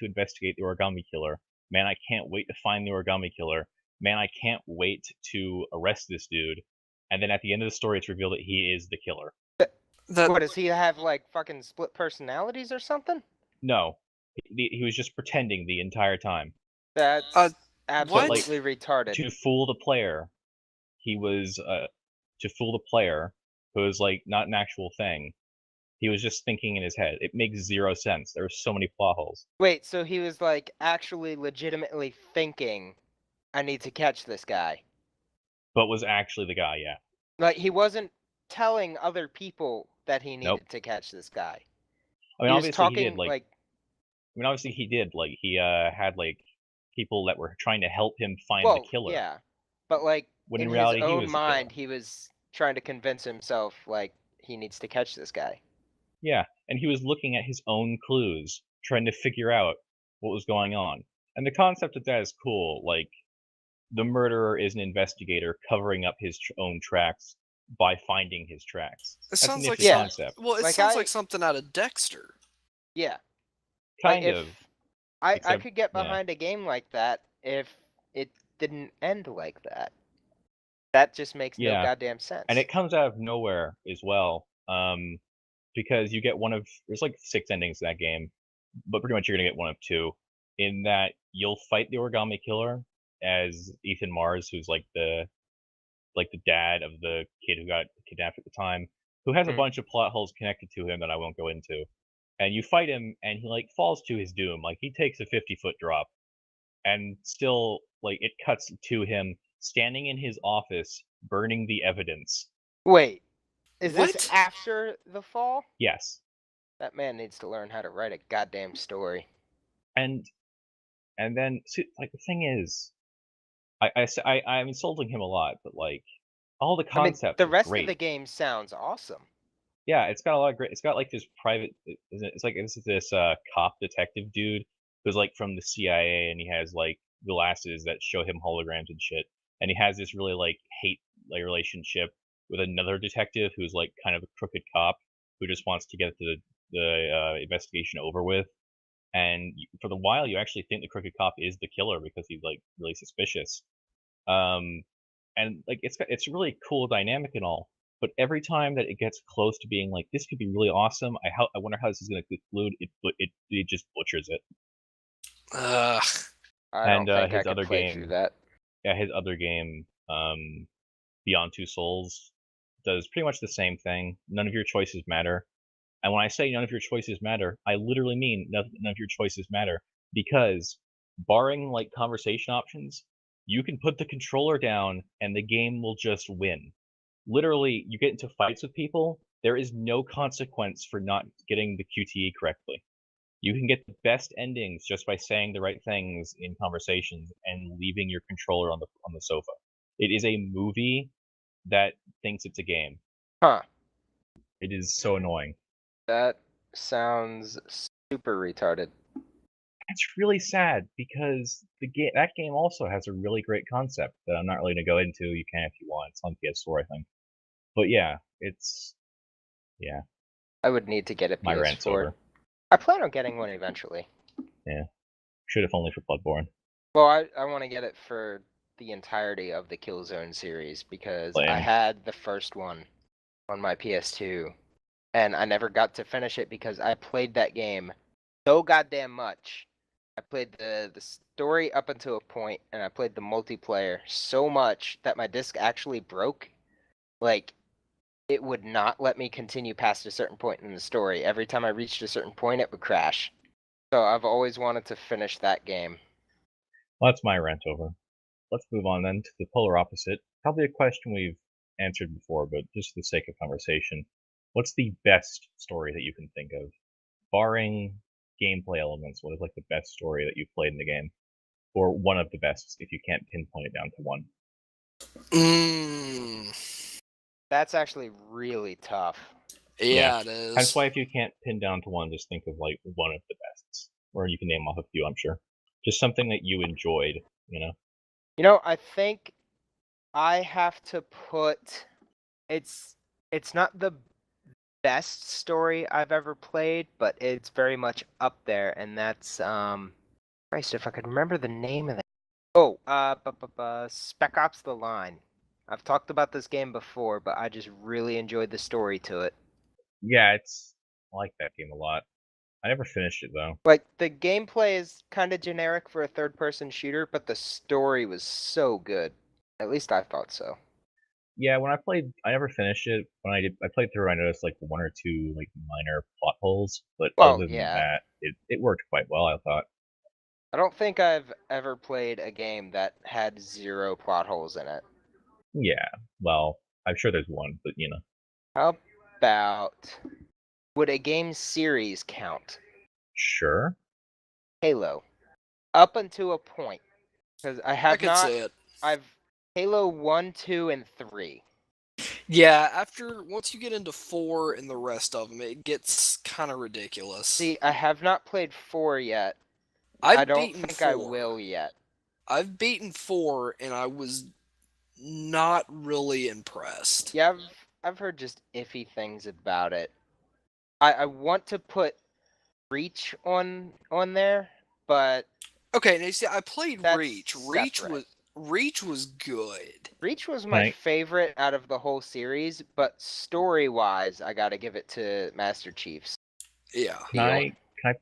Speaker 1: investigate the Origami Killer. Man, I can't wait to find the Origami Killer. Man, I can't wait to arrest this dude." And then at the end of the story, it's revealed that he is the killer.
Speaker 3: What, does he have like fucking split personalities or something?
Speaker 1: No, he was just pretending the entire time.
Speaker 3: That's absolutely retarded.
Speaker 1: To fool the player, he was to fool the player, who was like not an actual thing. He was just thinking in his head. It makes zero sense. There are so many plot holes.
Speaker 3: Wait, so he was like actually legitimately thinking, "I need to catch this guy."
Speaker 1: But was actually the guy, yeah.
Speaker 3: Like he wasn't telling other people that he needed
Speaker 1: Nope.
Speaker 3: to catch this guy.
Speaker 1: I mean,
Speaker 3: He was
Speaker 1: obviously
Speaker 3: talking
Speaker 1: he did. Like, I mean, obviously he did. Like, he had like people that were trying to help him find the killer.
Speaker 3: Yeah, but like
Speaker 1: when
Speaker 3: in
Speaker 1: in reality,
Speaker 3: his own
Speaker 1: he was
Speaker 3: mind, he was trying to convince himself like he needs to catch this guy.
Speaker 1: Yeah, and he was looking at his own clues, trying to figure out what was going on. And the concept of that is cool. Like, the murderer is an investigator covering up his own tracks by finding his tracks.
Speaker 2: It sounds like
Speaker 1: concept.
Speaker 2: Well, it sounds like something out of Dexter.
Speaker 3: Yeah.
Speaker 1: Kind of.
Speaker 3: I could get behind a game like that if it didn't end like that. That just makes no goddamn sense.
Speaker 1: And it comes out of nowhere as well. Because you get there's like 6 endings in that game, but pretty much you're gonna get one of 2. In that you'll fight the Origami Killer, as Ethan Mars, who's like the dad of the kid who got kidnapped at the time, who has a bunch of plot holes connected to him that I won't go into. And you fight him, and he like falls to his doom. Like he takes a 50-foot drop, and still like it cuts to him standing in his office, burning the evidence.
Speaker 3: Wait, is
Speaker 2: What?
Speaker 3: this after the fall?
Speaker 1: Yes.
Speaker 3: That man needs to learn how to write a goddamn story.
Speaker 1: And then see, like the thing is, I'm insulting him a lot, but like all the
Speaker 3: I mean,
Speaker 1: concepts
Speaker 3: the
Speaker 1: are
Speaker 3: rest
Speaker 1: great.
Speaker 3: of the game sounds awesome.
Speaker 1: Yeah, it's got a lot of great. It's got like this private. It's like this cop detective dude who's like from the CIA, and he has like glasses that show him holograms and shit. And he has this really like hate like relationship with another detective who's like kind of a crooked cop who just wants to get the investigation over with. And for the while, you actually think the crooked cop is the killer because he's like really suspicious. And like it's a really cool dynamic and all. But every time that it gets close to being like this could be really awesome, I wonder how this is going to conclude. It just butchers it.
Speaker 2: Ugh.
Speaker 3: I don't think I
Speaker 1: his
Speaker 3: could
Speaker 1: other
Speaker 3: play
Speaker 1: game,
Speaker 3: through that.
Speaker 1: yeah, his other game, Beyond Two Souls, does pretty much the same thing. None of your choices matter. And when I say none of your choices matter, I literally mean none of your choices matter, because barring like conversation options, you can put the controller down and the game will just win. Literally, you get into fights with people, there is no consequence for not getting the QTE correctly. You can get the best endings just by saying the right things in conversations and leaving your controller on the sofa. It is a movie that thinks it's a game.
Speaker 3: Huh.
Speaker 1: It is so annoying.
Speaker 3: That sounds super retarded.
Speaker 1: It's really sad because that game also has a really great concept that I'm not really gonna go into. You can if you want. It's on PS4, I think. But yeah, yeah.
Speaker 3: I would need to get a
Speaker 1: My rant's
Speaker 3: PS4.
Speaker 1: over.
Speaker 3: I plan on getting one eventually.
Speaker 1: Yeah, should if only for Bloodborne.
Speaker 3: Well, I want to get it for the entirety of the Killzone series because I
Speaker 1: Lame.
Speaker 3: had the first one on my PS2 and I never got to finish it because I played that game so goddamn much. I played the story up until a point and I played the multiplayer so much that my disc actually broke. Like, it would not let me continue past a certain point in the story. Every time I reached a certain point, it would crash. So I've always wanted to finish that game.
Speaker 1: Well, that's my rant over. Let's move on then to the polar opposite. Probably a question we've answered before, but just for the sake of conversation, what's the best story that you can think of? Barring gameplay elements, what is like the best story that you've played in the game? Or one of the best, if you can't pinpoint it down to one.
Speaker 3: That's actually really tough.
Speaker 2: Yeah, it is.
Speaker 1: That's why if you can't pin down to one, just think of like one of the bests. Or you can name off a few, I'm sure. Just something that you enjoyed, you know?
Speaker 3: You know, I think I have to put it's not the best story I've ever played, but it's very much up there, and that's Christ, if I could remember the name of that. Oh, Spec Ops: The Line. I've talked about this game before, but I just really enjoyed the story to it.
Speaker 1: Yeah, I like that game a lot. I never finished it though.
Speaker 3: Like, the gameplay is kind of generic for a third-person shooter, but the story was so good. At least I thought so.
Speaker 1: Yeah, when I played, I never finished it. When I played through, I noticed like one or two like minor plot holes, but
Speaker 3: Well,
Speaker 1: other than
Speaker 3: yeah.
Speaker 1: that, it worked quite well, I thought.
Speaker 3: I don't think I've ever played a game that had 0 plot holes in it.
Speaker 1: Yeah, well, I'm sure there's one, but you know.
Speaker 3: How about, would a game series count?
Speaker 1: Sure.
Speaker 3: Halo. Up until a point. Because I
Speaker 2: I
Speaker 3: have
Speaker 2: could
Speaker 3: not.
Speaker 2: say it.
Speaker 3: I've Halo 1, 2, and 3.
Speaker 2: Yeah, once you get into 4 and the rest of them, it gets kind of ridiculous.
Speaker 3: See, I have not played 4 yet. I don't
Speaker 2: beaten
Speaker 3: think
Speaker 2: 4.
Speaker 3: I will yet.
Speaker 2: I've beaten 4 and I was not really impressed.
Speaker 3: Yeah, I've heard just iffy things about it. I want to put Reach on there, but
Speaker 2: Okay, now you see, I played
Speaker 3: that's
Speaker 2: Reach.
Speaker 3: separate.
Speaker 2: Reach was good.
Speaker 3: Reach was my
Speaker 1: Right.
Speaker 3: favorite out of the whole series, but story-wise, I gotta give it to Master Chief's.
Speaker 2: Yeah.
Speaker 1: Can I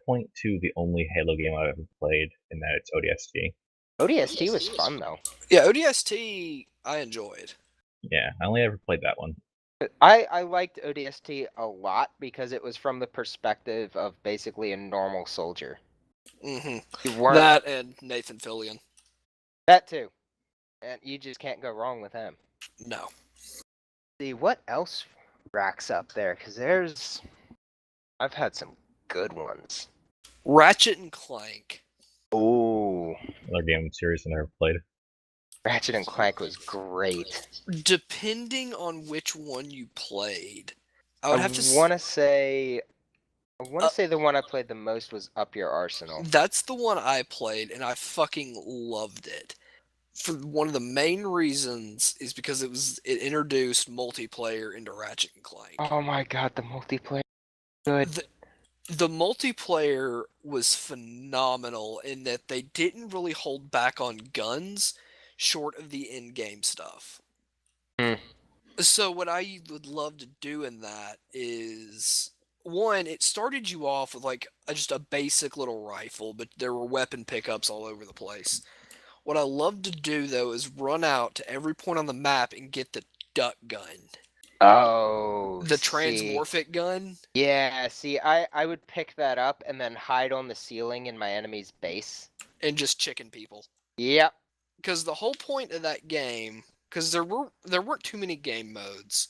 Speaker 1: point to the only Halo game I've ever played, and that it's ODST?
Speaker 3: ODST was fun though.
Speaker 2: Yeah, ODST I enjoyed.
Speaker 1: Yeah, I only ever played that one.
Speaker 3: I liked ODST a lot because it was from the perspective of basically a normal soldier.
Speaker 2: Mm-hmm.
Speaker 3: You weren't
Speaker 2: That and Nathan Fillion.
Speaker 3: that too, and you just can't go wrong with him.
Speaker 2: No.
Speaker 3: See what else racks up there, because I've had some good ones.
Speaker 2: Ratchet and Clank.
Speaker 3: Ooh,
Speaker 1: Another game series I never played.
Speaker 3: Ratchet and Clank was great.
Speaker 2: Depending on which one you played, I would have to
Speaker 3: want to say the one I played the most was Up Your Arsenal.
Speaker 2: That's the one I played, and I fucking loved it. For one of the main reasons is because it introduced multiplayer into Ratchet and Clank.
Speaker 3: Oh my god, the multiplayer. Good.
Speaker 2: The multiplayer was phenomenal in that they didn't really hold back on guns, short of the in-game stuff. So what I would love to do in that is, one, it started you off with like just a basic little rifle, but there were weapon pickups all over the place. What I love to do though is run out to every point on the map and get the duck gun.
Speaker 3: Oh,
Speaker 2: The transmorphic gun.
Speaker 3: Yeah, see, I would pick that up and then hide on the ceiling in my enemy's base.
Speaker 2: And just chicken people.
Speaker 3: Yep.
Speaker 2: Because the whole point of that game, because there weren't too many game modes,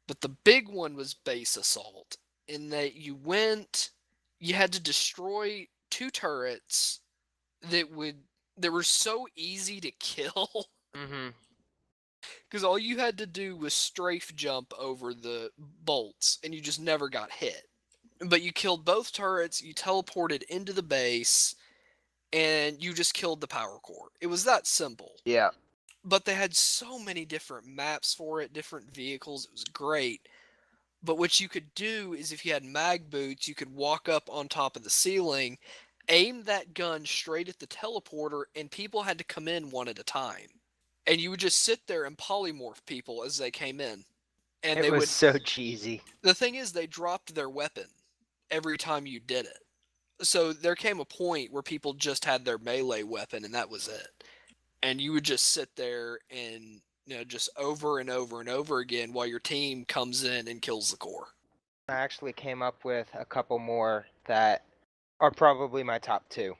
Speaker 2: but the big one was base assault, in that you had to destroy 2 turrets that were so easy to kill.
Speaker 3: Mm-hmm.
Speaker 2: Because all you had to do was strafe jump over the bolts, and you just never got hit. But you killed both turrets, you teleported into the base, and you just killed the power core. It was that simple.
Speaker 3: Yeah.
Speaker 2: But they had so many different maps for it, different vehicles. It was great. But what you could do is, if you had mag boots, you could walk up on top of the ceiling, aim that gun straight at the teleporter, and people had to come in one at a time. And you would just sit there and polymorph people as they came in. And
Speaker 3: it was so cheesy.
Speaker 2: The thing is, they dropped their weapon every time you did it. So there came a point where people just had their melee weapon, and that was it. And you would just sit there and, just over and over and over again while your team comes in and kills the core.
Speaker 3: I actually came up with a couple more that are probably my top 2.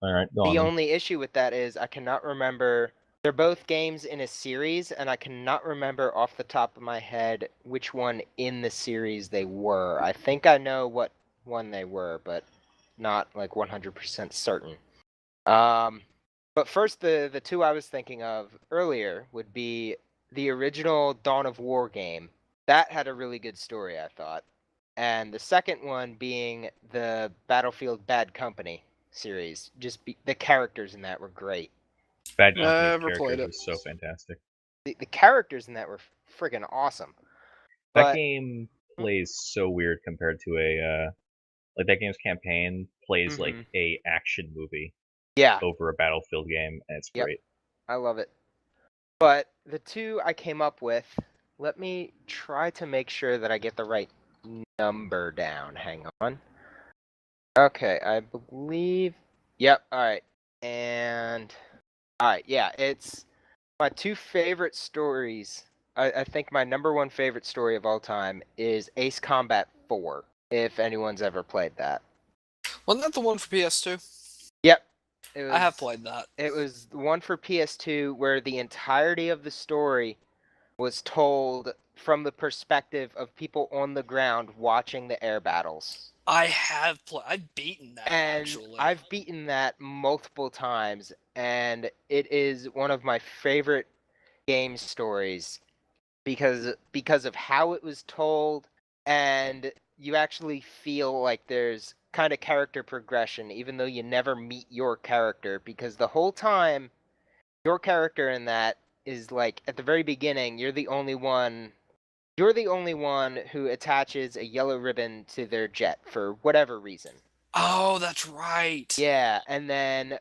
Speaker 1: All right, go on.
Speaker 3: The only issue with that is I cannot remember. They're both games in a series, and I cannot remember off the top of my head which one in the series they were. I think I know what one they were, but not like 100% certain. But first, the 2 I was thinking of earlier would be the original Dawn of War game. That had a really good story, I thought. And the second one being the Battlefield Bad Company series. The characters in that were great.
Speaker 1: Bad Company's characters was so fantastic.
Speaker 3: The characters in that were friggin' awesome.
Speaker 1: That game plays so weird compared to that game's campaign plays like a action movie.
Speaker 3: Yeah.
Speaker 1: Over a Battlefield game, and it's great.
Speaker 3: I love it. But the 2 I came up with, let me try to make sure that I get the right number down. Hang on. Okay, I believe. Yep, alright. And alright, yeah, it's my 2 favorite stories. I think my number 1 favorite story of all time is Ace Combat 4, if anyone's ever played that.
Speaker 2: Wasn't that the one for PS2?
Speaker 3: Yep.
Speaker 2: I have played that.
Speaker 3: It was the one for PS2 where the entirety of the story was told from the perspective of people on the ground watching the air battles.
Speaker 2: I've beaten that,
Speaker 3: and
Speaker 2: actually.
Speaker 3: I've beaten that multiple times, and it is one of my favorite game stories because of how it was told, and you actually feel like there's kind of character progression, even though you never meet your character, because the whole time, your character in that is like, at the very beginning, you're the only one who attaches a yellow ribbon to their jet for whatever reason.
Speaker 2: Oh, that's right.
Speaker 3: Yeah, and then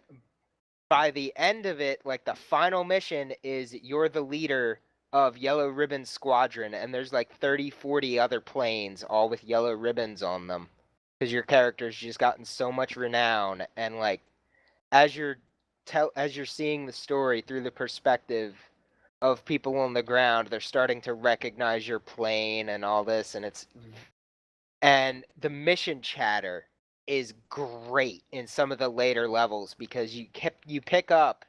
Speaker 3: by the end of it, like the final mission is you're the leader of Yellow Ribbon Squadron, and there's like 30, 40 other planes, all with yellow ribbons on them. Because your character's just gotten so much renown, and like, as you're as you're seeing the story through the perspective of people on the ground, they're starting to recognize your plane and all this, and the mission chatter is great in some of the later levels because you pick up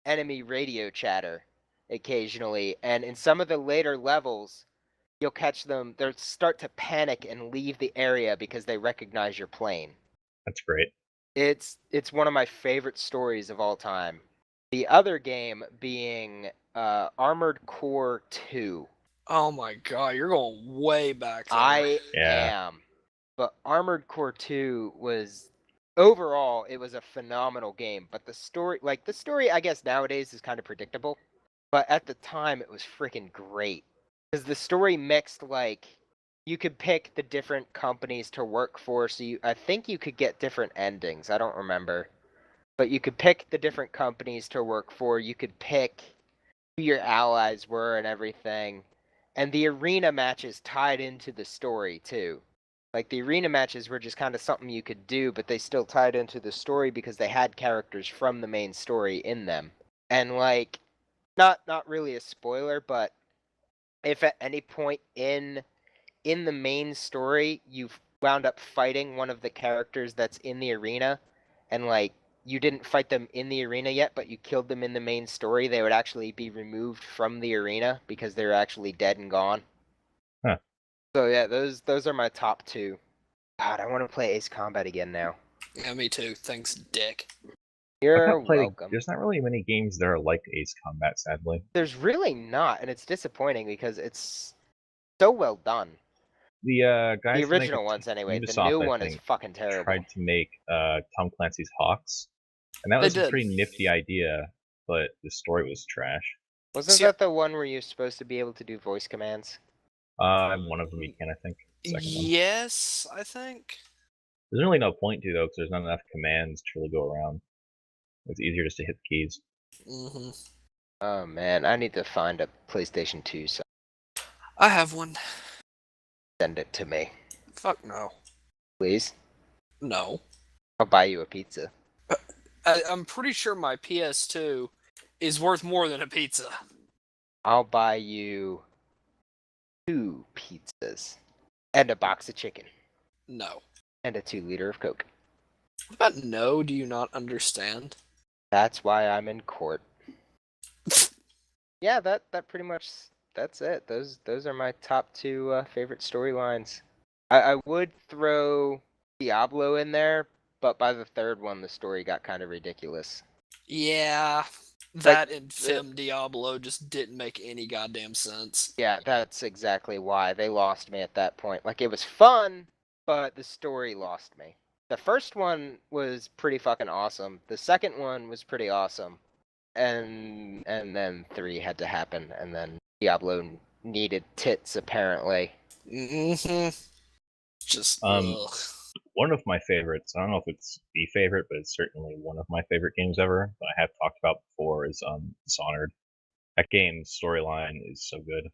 Speaker 3: enemy radio chatter occasionally, and in some of the later levels you'll catch them, they'll start to panic and leave the area because they recognize your plane.
Speaker 1: That's great.
Speaker 3: It's one of my favorite stories of all time. The other game being Armored Core 2.
Speaker 2: Oh my god, you're going way back there.
Speaker 1: Yeah.
Speaker 3: am. But Armored Core 2 was overall it was a phenomenal game, but the story I guess nowadays is kind of predictable, but at the time it was freaking great. Cuz the story mixed like you could pick the different companies to work for, so I think you could get different endings. I don't remember. But you could pick the different companies to work for, you could pick who your allies were and everything. And the arena matches tied into the story too. Like the arena matches were just kind of something you could do, but they still tied into the story because they had characters from the main story in them. And like not really a spoiler, but if at any point in the main story you wound up fighting one of the characters that's in the arena, and like you didn't fight them in the arena yet, but you killed them in the main story, they would actually be removed from the arena because they're actually dead and gone.
Speaker 1: Huh.
Speaker 3: So yeah, those are my top two. God, I want to play Ace Combat again now.
Speaker 2: Yeah, me too. Thanks, Dick.
Speaker 3: You're welcome.
Speaker 1: There's not really many games that are like Ace Combat, sadly.
Speaker 3: There's really not, and it's disappointing because it's so well done.
Speaker 1: The guys
Speaker 3: The original ones, anyway.
Speaker 1: Ubisoft,
Speaker 3: The new
Speaker 1: I
Speaker 3: one is
Speaker 1: think,
Speaker 3: fucking terrible.
Speaker 1: tried to make Tom Clancy's Hawks, and that was a pretty nifty idea, but the story was trash.
Speaker 3: Wasn't that the one where you're supposed to be able to do voice commands?
Speaker 1: One of them you can, I think.
Speaker 2: Yes, I think.
Speaker 1: There's really no point to, though, because there's not enough commands to really go around. It's easier just to hit the keys.
Speaker 2: Mm-hmm.
Speaker 3: Oh man, I need to find a PlayStation 2. So
Speaker 2: I have one.
Speaker 3: send it to me.
Speaker 2: Fuck no.
Speaker 3: Please?
Speaker 2: No.
Speaker 3: I'll buy you a pizza.
Speaker 2: I'm pretty sure my PS2 is worth more than a pizza.
Speaker 3: I'll buy you 2 pizzas. And a box of chicken.
Speaker 2: No.
Speaker 3: And a 2-liter of Coke.
Speaker 2: What about no? Do you not understand?
Speaker 3: That's why I'm in court. Yeah, that pretty much, that's it. Those are my top 2 favorite storylines. I would throw Diablo in there, but by the third one, the story got kind of ridiculous.
Speaker 2: Yeah, that and Fem Diablo just didn't make any goddamn sense.
Speaker 3: Yeah, that's exactly why they lost me at that point. Like, it was fun, but the story lost me. The first one was pretty fucking awesome. The second one was pretty awesome. And then 3 had to happen, and then Diablo needed tits, apparently.
Speaker 2: Mm-hmm. Just,
Speaker 1: one of my favorites, I don't know if it's the favorite, but it's certainly one of my favorite games ever that I have talked about before, is Dishonored. That game's storyline is so good.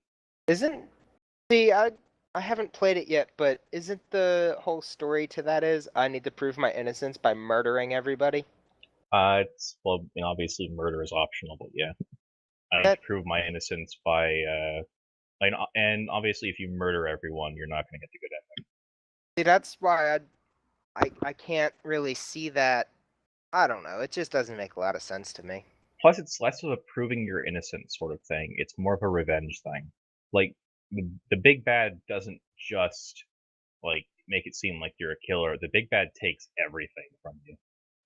Speaker 3: See, I haven't played it yet, but isn't the whole story to that is I need to prove my innocence by murdering everybody?
Speaker 1: It's, well, obviously murder is optional, but yeah. I need to prove my innocence by, and obviously if you murder everyone, you're not going to get the good ending.
Speaker 3: See, that's why I can't really see that. I don't know, it just doesn't make a lot of sense to me.
Speaker 1: Plus, it's less of a proving your innocence sort of thing. It's more of a revenge thing. Like, the big bad doesn't just, like, make it seem like you're a killer. The big bad takes everything from you.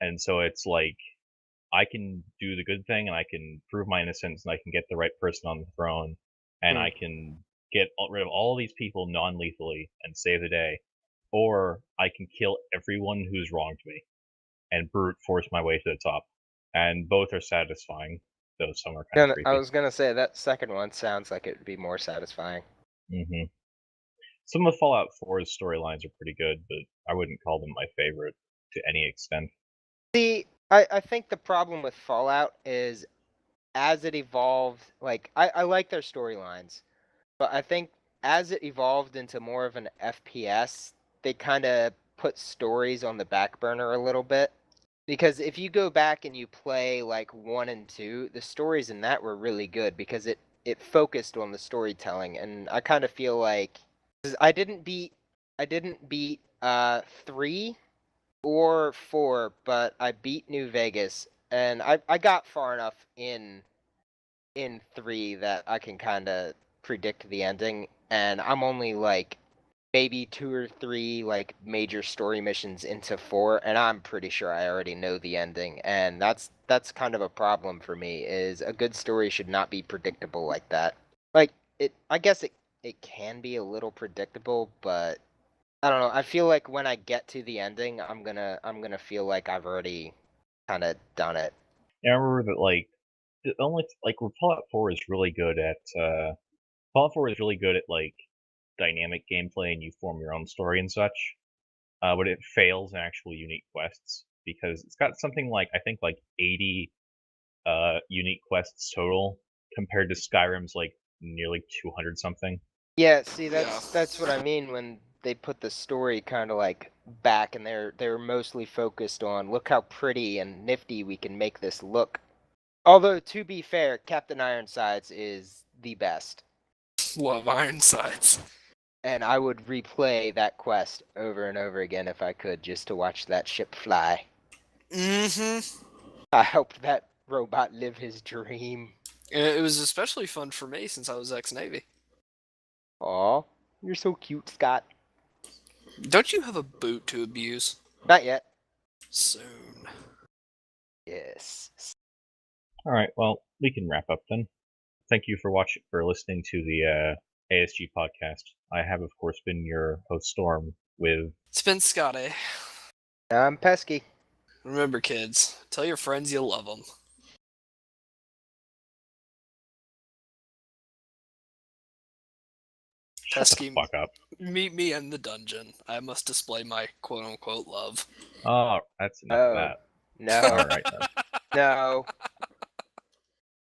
Speaker 1: And so it's like, I can do the good thing, and I can prove my innocence, and I can get the right person on the throne, and I can get rid of all these people non-lethally and save the day. Or I can kill everyone who's wronged me and brute force my way to the top. And both are satisfying, though some are kind of creepy.
Speaker 3: I was gonna say, that second one sounds like it would be more satisfying.
Speaker 1: Mm-hmm. Some of Fallout 4's storylines are pretty good, but I wouldn't call them my favorite to any extent.
Speaker 3: See, I think the problem with Fallout is, as it evolved, like, I like their storylines, but I think as it evolved into more of an FPS, they kind of put stories on the back burner a little bit. Because if you go back and you play like 1 and 2, the stories in that were really good because it focused on the storytelling, and I kind of feel like 'cause I didn't beat 3 or 4, but I beat New Vegas, and I got far enough in 3 that I can kind of predict the ending, and I'm only like maybe 2 or 3 like major story missions into 4, and I'm pretty sure I already know the ending, and that's kind of a problem for me. Is a good story should not be predictable like that. Like I guess it can be a little predictable, but I don't know. I feel like when I get to the ending, I'm gonna feel like I've already kind of done it.
Speaker 1: Yeah, I remember that like the only like Fallout 4 is really good at Fallout 4 is really good at like dynamic gameplay and you form your own story and such. But it fails in actual unique quests because it's got something like I think like 80 unique quests total compared to Skyrim's like nearly 200 something.
Speaker 3: Yeah, see,
Speaker 2: Yeah.
Speaker 3: that's what I mean when they put the story kind of like back, and they're mostly focused on look how pretty and nifty we can make this look. Although to be fair, Captain Ironsides is the best,
Speaker 2: Love Ironsides.
Speaker 3: and I would replay that quest over and over again if I could, just to watch that ship fly.
Speaker 2: Mm-hmm.
Speaker 3: I helped that robot live his dream.
Speaker 2: It was especially fun for me since I was ex-Navy.
Speaker 3: Aw, you're so cute, Scott.
Speaker 2: Don't you have a boot to abuse?
Speaker 3: Not yet.
Speaker 2: Soon.
Speaker 3: Yes.
Speaker 1: All right, well we can wrap up then. Thank you for listening to the ASG podcast. I have of course been your host Storm with.
Speaker 2: It's been Scotty.
Speaker 3: I'm Pesky.
Speaker 2: Remember, kids, tell your friends you love them.
Speaker 1: Shut the
Speaker 2: Pesky,
Speaker 1: fuck up.
Speaker 2: meet me in the dungeon. I must display my quote-unquote love.
Speaker 1: Oh, that's enough of that.
Speaker 3: No.
Speaker 1: All right then.
Speaker 3: No.